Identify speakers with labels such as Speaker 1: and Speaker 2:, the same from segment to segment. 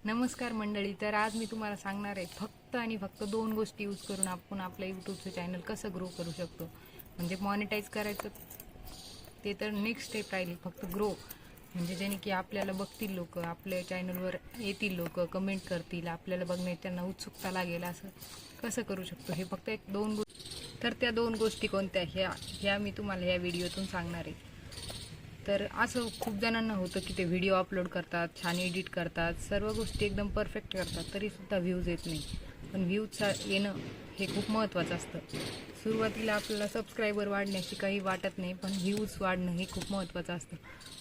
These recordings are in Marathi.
Speaker 1: नमस्कार मंडळी. तर आज मी तुम्हाला सांगणार आहे फक्त आणि फक्त दोन गोष्टी यूज करून आपण आपलं यूट्यूबचं चॅनल कसं ग्रो करू शकतो. म्हणजे मॉनिटाईज करायचं ते तर नेक्स्ट स्टेप राहिली, फक्त ग्रो. म्हणजे जेणे की आपल्याला बघतील लोक, आपल्या चॅनलवर येतील लोक, कमेंट करतील, आपल्याला बघण्याची त्यांना उत्सुकता लागेल. असं कसं करू शकतो हे फक्त एक दोन गोष्टी. तर त्या दोन गोष्टी कोणत्या ह्या मी तुम्हाला या व्हिडिओतून सांगणार आहे. तर असं खूप जणांना होतं की ते व्हिडिओ अपलोड करतात, छान एडिट करतात, सर्व गोष्टी एकदम परफेक्ट करतात, तरीसुद्धा व्ह्यूज येत नाही. पण व्ह्यूज येणं हे खूप महत्त्वाचं असतं. सुरुवातीला आपल्याला सबस्क्रायबर वाढण्याची काही वाटत नाही, पण व्ह्यूज वाढणं हे खूप महत्त्वाचं असतं.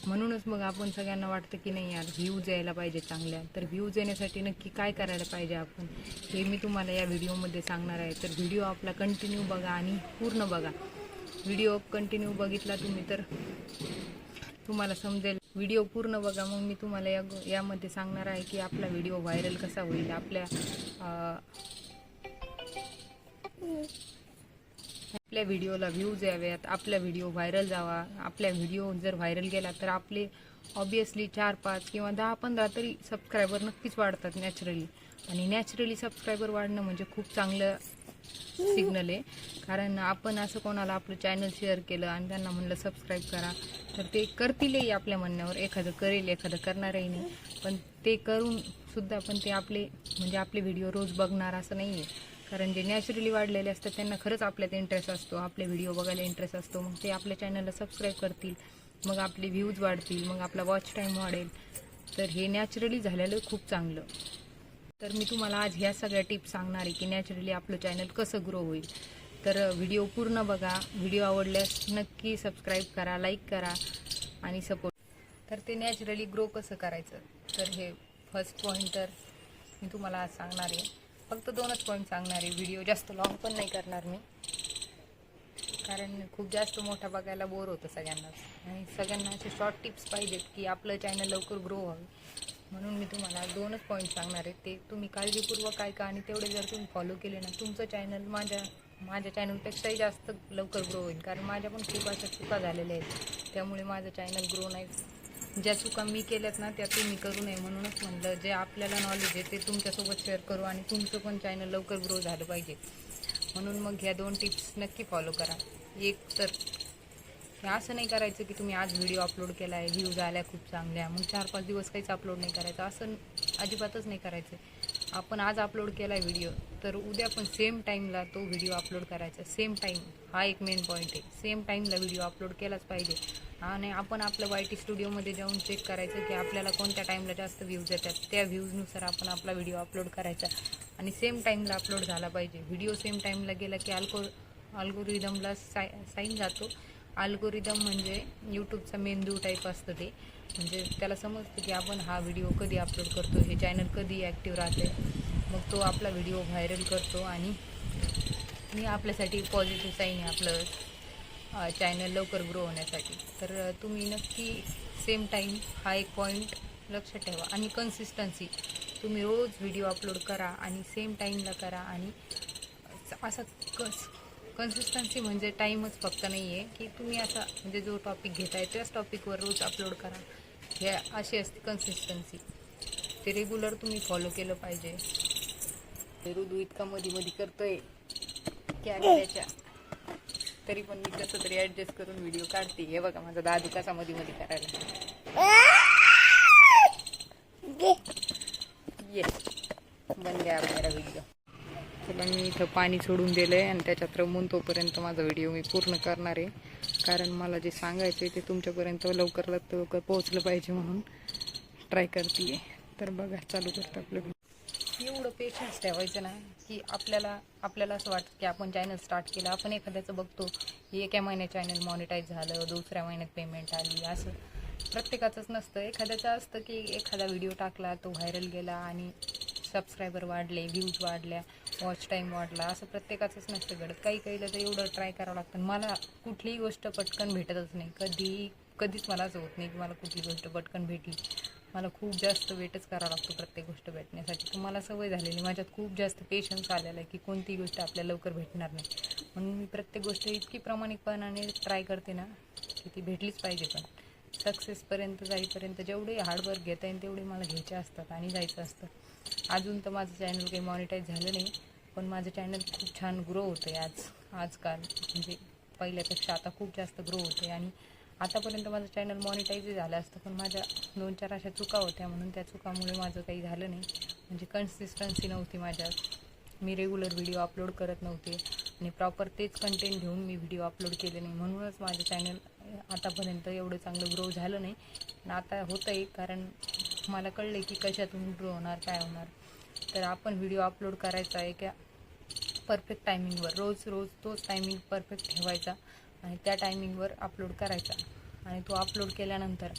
Speaker 1: म्हणूनच मग आपण सगळ्यांना वाटतं की नाही यार, व्ह्यूज यायला पाहिजे चांगल्या. तर व्ह्यूज येण्यासाठी नक्की काय करायला पाहिजे आपण, हे मी तुम्हाला या व्हिडिओमध्ये सांगणार आहे. तर व्हिडिओ आपला कंटिन्यू बघा आणि पूर्ण बघा. व्हिडिओ कंटिन्यू बघितला तुम्ही तर तुम्हाला समजेल. व्हिडिओ पूर्ण बघा, मग मी तुम्हाला यामध्ये सांगणार आहे की आपला व्हिडिओ व्हायरल कसा होईल. आपल्या व्हिडिओला व्ह्यूज याव्यात, आपला व्हिडिओ व्हायरल जावा. आपल्या व्हिडिओ जर व्हायरल गेला तर आपले ऑब्वियसली 4-5 किंवा 10-15 तरी सबस्क्रायबर नक्कीच वाढतात नॅचरली. आणि नॅचरली सबस्क्रायबर वाढणं म्हणजे खूप चांगलं सिग्नल आहे. कारण आपण असं कोणाला आपलं चॅनल शेअर केलं आणि त्यांना म्हणलं सबस्क्राईब करा, तर ते करतीलही आपल्या म्हणण्यावर. एखादं करेल, एखादं करणारही नाही. पण ते करून सुद्धा पण ते आपले व्हिडिओ रोज बघणार असं नाही आहे. कारण जे नॅचरली वाढलेले असतात त्यांना खरंच आपल्यात इंटरेस्ट असतो, आपले व्हिडिओ बघायला इंटरेस्ट असतो. मग ते आपल्या चॅनलला सबस्क्राईब करतील, मग आपले व्ह्यूज वाढतील, मग आपला वॉच टाईम वाढेल. तर हे नॅचरली झालेलं खूप चांगलं. तर मी तुम्हाला आज ह्या सगळ्या टिप्स सांगणार आहे की नॅचरली आपलं चॅनल कसं ग्रो होईल. तर व्हिडिओ पूर्ण बघा. व्हिडिओ आवडल्यास नक्की सबस्क्राईब करा, लाईक करा आणि सपोर्ट. तर ते नॅचरली ग्रो कसं करायचं, तर हे फर्स्ट पॉईंट तर मी तुम्हाला आज सांगणार आहे. फक्त 2च पॉईंट सांगणार आहे. व्हिडिओ जास्त लॉंग पण नाही करणार मी, कारण खूप जास्त मोठा बघायला बोर होतं सगळ्यांनाच. आणि सगळ्यांना असे शॉर्ट टिप्स पाहिजेत की आपलं चॅनल लवकर ग्रो व्हावं. म्हणून मी तुम्हाला 2च पॉईंट सांगणार आहे. ते तुम्ही काळजीपूर्वक ऐका आणि तेवढे जर तुम्ही फॉलो केले ना, तुमचं चॅनल माझ्या चॅनलपेक्षाही जास्त लवकर ग्रो होईल. कारण माझ्या पण खूप अशा चुका झालेल्या आहेत, त्यामुळे माझं चॅनल ग्रो नाही. ज्या चुका मी केल्यात ना त्या तुम्ही करू नये, म्हणूनच म्हणलं जे आपल्याला नॉलेज आहे ते तुमच्यासोबत शेअर करू आणि तुमचं पण चॅनल लवकर ग्रो झालं पाहिजे. म्हणून मग ह्या 2 टिप्स नक्की फॉलो करा. एक तर असं नाही करायचं की तुम्ही आज व्हिडिओ अपलोड केला आहे, व्ह्यूज आल्या खूप चांगल्या, मग 4-5 दिवस काहीच अपलोड नाही करायचं. असं अजिबातच नाही करायचं. आपण आज अपलोड केला आहे व्हिडिओ, तर उद्या पण सेम टाईमला तो व्हिडिओ अपलोड करायचा. सेम टाईम हा एक मेन पॉईंट आहे. सेम टाईमला व्हिडिओ अपलोड केलाच पाहिजे. आणि आपण आपलं YT स्टुडिओमध्ये जाऊन चेक करायचं की आपल्याला कोणत्या टाईमला जास्त व्ह्यूज येतात. त्या व्ह्यूजनुसार आपण आपला व्हिडिओ अपलोड करायचा आणि सेम टाईमला अपलोड झाला पाहिजे. व्हिडिओ सेम टाईमला गेला की अल्गोरिदमला साईन जातो. अल्गोरिदम म्हणजे यूट्यूबचा मेंदू टाईप असतं ते. म्हणजे त्याला समजतं की आपण हा व्हिडिओ कधी अपलोड करतो, हे चॅनल कधी ॲक्टिव्ह राहते. मग तो आपला व्हिडिओ व्हायरल करतो आणि आपल्यासाठी पॉझिटिव्ह साईन आहे आपलं चॅनल लवकर ग्रो होण्यासाठी. तर तुम्ही नक्की सेम टाईम हा एक पॉईंट लक्षात ठेवा. आणि कन्सिस्टन्सी, तुम्ही रोज व्हिडिओ अपलोड करा आणि सेम टाईमला करा. आणि असं कन्सिस्टन्सी म्हणजे टाईमच फक्त नाही आहे की तुम्ही असा म्हणजे जो टॉपिक घेताय त्याच टॉपिकवर रोज अपलोड करा, हे अशी असते कन्सिस्टन्सी. ते रेग्युलर तुम्ही फॉलो केलं पाहिजे. ऋतू इतका मध्ये करतोय त्याच्या, तरी पण मी कसं तरी ॲडजस्ट करून व्हिडिओ काढते. हे बघा माझा दादू कसा मध्ये करायला. येस, बन गया मेरा व्हिडिओ. चला, मी इथं पाणी सोडून दिलं आहे आणि त्याच्यात रमून तोपर्यंत माझा व्हिडिओ मी पूर्ण करणार आहे. कारण मला जे सांगायचं आहे ते तुमच्यापर्यंत लवकर पोहोचलं पाहिजे, म्हणून ट्राय करते आहे. तर बघा, चालू करतं आपलं. एवढं पेशन्स ठेवायचं ना की आपल्याला असं वाटतं की आपण चॅनल स्टार्ट केलं. आपण एखाद्याचं बघतो एका महिन्यात चॅनल मॉनिटाईज झालं, दुसऱ्या महिन्यात पेमेंट आली. असं प्रत्येकाचंच नसतं. एखाद्याचं असतं की एखादा व्हिडिओ टाकला, तो व्हायरल गेला आणि सबस्क्रायबर वाढले, व्ह्यूज वाढल्या, वॉच टाईम वाढला. असं प्रत्येकाचंच नसतं घडत. काहीला तर एवढं ट्राय करावं लागतं. मला कुठलीही गोष्ट पटकन भेटतच नाही. कधीच मला असं होत नाही की मला कुठली गोष्ट पटकन भेटली. मला खूप जास्त वेटच करावा लागतो प्रत्येक गोष्ट भेटण्यासाठी. तुम्हाला सवय झालेली, माझ्यात खूप जास्त पेशन्स आलेला आहे की कोणती गोष्ट आपल्याला लवकर भेटणार नाही. म्हणून मी प्रत्येक गोष्ट इतकी प्रामाणिकपणाने ट्राय करते ना की ती भेटलीच पाहिजे. पण सक्सेसपर्यंत जाईपर्यंत जेवढे हार्डवर्क घेता येईल तेवढे मला घ्यायचे असतात आणि जायचं असतं. अजून तर माझं चॅनल काही मॉनिटाईज झालं नाही, पण माझं चॅनल खूप छान ग्रो होतं आहे आजकाल. म्हणजे पहिल्यापेक्षा आता खूप जास्त ग्रो होते. आणि आतापर्यंत माझं चॅनल मॉनिटाईजही झालं असतं, पण माझ्या 2-4 अशा चुका होत्या, म्हणून त्या चुकामुळे माझं काही झालं नाही. म्हणजे कन्सिस्टन्सी नव्हती माझ्यात. मी रेग्युलर व्हिडिओ अपलोड करत नव्हते आणि प्रॉपर तेच कंटेंट घेऊन मी व्हिडिओ अपलोड केले नाही, म्हणूनच माझं चॅनल आतापर्यंत एवढं चांगलं ग्रो झालं नाही. पण आता होतं आहे, कारण मला कळलं की कशातून ग्रो होणार, काय होणार. तर आपण व्हिडिओ अपलोड करायचा आहे का परफेक्ट टायमिंगवर, रोज तोच टायमिंग परफेक्ट ठेवायचा आणि त्या टायमिंगवर अपलोड करायचा. आणि तो अपलोड केल्यानंतर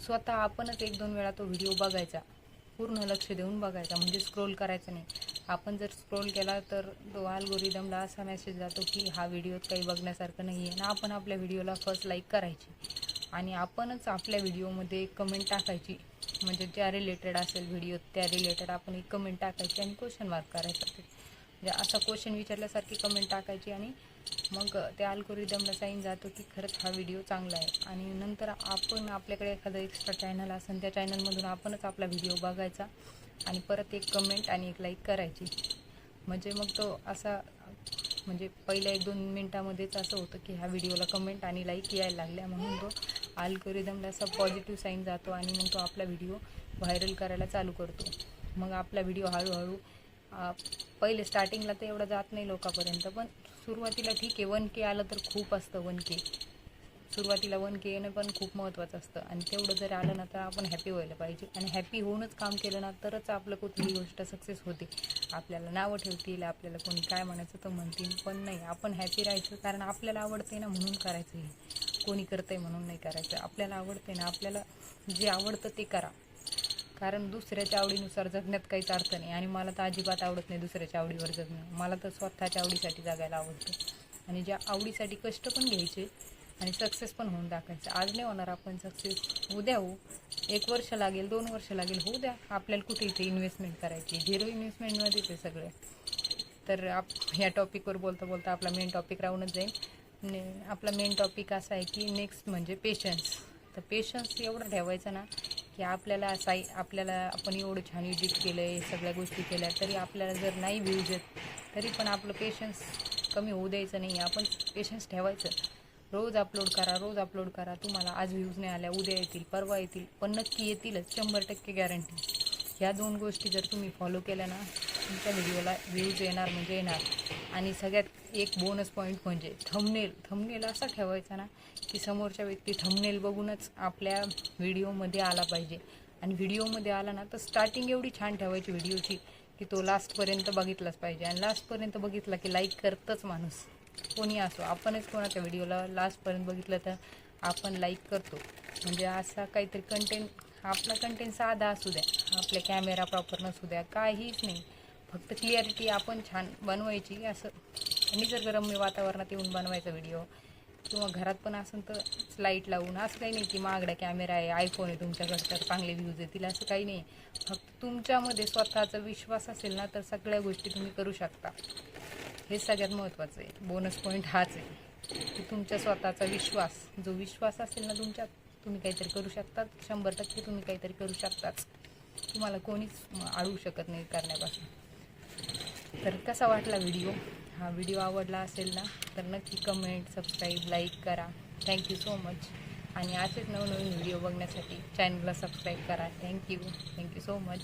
Speaker 1: स्वतः आपणच 1-2 वेळा तो व्हिडिओ बघायचा, पूर्ण लक्ष देऊन बघायचा, म्हणजे स्क्रोल करायचं नाही. आपण जर स्क्रोल केला तर तो अल्गोरिदमला असा मेसेज जातो की हा व्हिडिओत काही बघण्यासारखं नाही आहे. आणि आपण आपल्या व्हिडिओला फर्स्ट लाईक करायची आणि आपणच आपल्या व्हिडिओमध्ये कमेंट टाकायची, म्हणजे ज्या रिलेटेड असेल व्हिडिओ त्या रिलेटेड आपण एक कमेंट टाकायची आणि क्वेश्चन मार्क करायचा. म्हणजे असा क्वेश्चन विचारल्यासारखी कमेंट टाकायची आणि मग त्या अल्गोरिदमला साईन जातो की खरंच हा व्हिडिओ चांगला आहे. आणि नंतर आपण आपल्याकडे एखादं एक्स्ट्रा चॅनल असेल, त्या चॅनलमधून आपणच आपला व्हिडिओ बघायचा आणि परत एक कमेंट आणि एक लाईक करायची. म्हणजे मग तो असा, म्हणजे पहिल्या 1-2 मिनटामध्येच असं होतं की ह्या व्हिडिओला कमेंट आणि लाईक यायला लागल्या, म्हणून तो अल्गोरिदमला असा पॉझिटिव्ह साईन जातो आणि मग तो आपला व्हिडिओ व्हायरल करायला चालू करतो. मग आपला व्हिडिओ हळूहळू पहिले स्टार्टिंगला तर एवढं जात नाही लोकांपर्यंत, पण सुरुवातीला ठीक आहे. 1K आलं तर खूप असतं. 1K सुरुवातीला 1K येणं पण खूप महत्त्वाचं असतं. आणि तेवढं जर आलं ना तर आपण हॅपी व्हायला पाहिजे. आणि हॅपी होऊनच काम केलं ना तरच आपलं कुठलीही गोष्ट सक्सेस होते. आपल्याला नावं ठेवतील, आपल्याला कोणी काय म्हणायचं तर म्हणतील, पण नाही, आपण हॅपी राहायचं. कारण आपल्याला आवडते ना म्हणून करायचं. हे कोणी करतंय म्हणून नाही करायचं. आपल्याला आवडते ना, आपल्याला जे आवडतं ते करा. कारण दुसऱ्याच्या आवडीनुसार जगण्यात काहीच अर्थ नाही. आणि मला तर अजिबात आवडत नाही दुसऱ्याच्या आवडीवर जगणं. मला तर स्वतःच्या आवडीसाठी जगायला आवडतं. आणि ज्या आवडीसाठी कष्ट पण घ्यायचे आणि सक्सेस पण होऊन दाखवायचं. आज नाही होणार आपण सक्सेस, उद्या होऊ. 1 वर्ष लागेल, 2 वर्ष लागेल, होऊ द्या. आपल्याला कुठे इथे इन्व्हेस्टमेंट करायची, 0 इन्व्हेस्टमेंटमध्येच आहे सगळे. तर ह्या टॉपिकवर बोलता बोलता आपला मेन टॉपिक राहूनच जाईल. आपला मेन टॉपिक असा आहे की नेक्स्ट म्हणजे पेशन्स. तर पेशन्स एवढं ठेवायचं ना की आपल्याला आपण एवढं छान एडिट केलं आहे, सगळ्या गोष्टी केल्या, तरी आपल्याला जर नाही व्ह्यूज येत तरी पण आपलं पेशन्स कमी होऊ द्यायचं नाही. आपण पेशन्स ठेवायचं. रोज अपलोड करा. तुम्हाला आज व्ह्यूज नाही आल्या, उद्या येतील, परवा येतील, पण नक्की येतीलच, 100% गॅरंटी. ह्या 2 गोष्टी जर तुम्ही फॉलो केल्या ना, तुमच्या व्हिडिओला व्ह्यूज येणार म्हणजे येणार. आणि सगळ्यात एक बोनस पॉईंट म्हणजे थंबनेल असा ठेवायचा ना की समोरच्या व्यक्ती थंबनेल बघूनच आपल्या व्हिडिओमध्ये आला पाहिजे. आणि व्हिडिओमध्ये आला ना तर स्टार्टिंग एवढी छान ठेवायची व्हिडिओची की तो लास्टपर्यंत बघितलाच पाहिजे. आणि लास्टपर्यंत बघितला की लाईक करतंच माणूस, कोणी असो. आपणच कोणाच्या व्हिडिओला लास्टपर्यंत बघितलं तर आपण लाईक करतो. म्हणजे असा काहीतरी कंटेंट, आपला कंटेंट साधा असू द्या, आपल्या कॅमेरा प्रॉपर नसू द्या, काहीच नाही, फक्त क्लिअरिटी आपण छान बनवायची. असं निसर्गरम्य वातावरणात येऊन बनवायचा व्हिडिओ. किंवा घरात पण असेल तर लाईट लावून. असं काही नाही की महागडा कॅमेरा आहे, आयफोन आहे तुमच्याकडे तर चांगले व्ह्यूज येतील, असं काही नाही. फक्त तुमच्यामध्ये स्वतःचा विश्वास असेल ना तर सगळ्या गोष्टी तुम्ही करू शकता. हे सगळ्यात महत्त्वाचं आहे. बोनस पॉईंट हाच आहे की तुमच्या स्वतःचा विश्वास, जो विश्वास असेल ना तुमच्यात, तुम्ही काहीतरी करू शकतात. 100% तुम्ही काहीतरी करू शकताच. तुम्हाला कोणीच अडवू शकत नाही करण्यापासून. तर कसा वाटला व्हिडिओ? हा व्हिडिओ आवडला असेल ना तर नक्की कमेंट, सबस्क्राईब, लाईक करा. Thank you so much. आणि असेच नवनवीन व्हिडिओ बघण्यासाठी चॅनलला सबस्क्राईब करा. Thank you so much.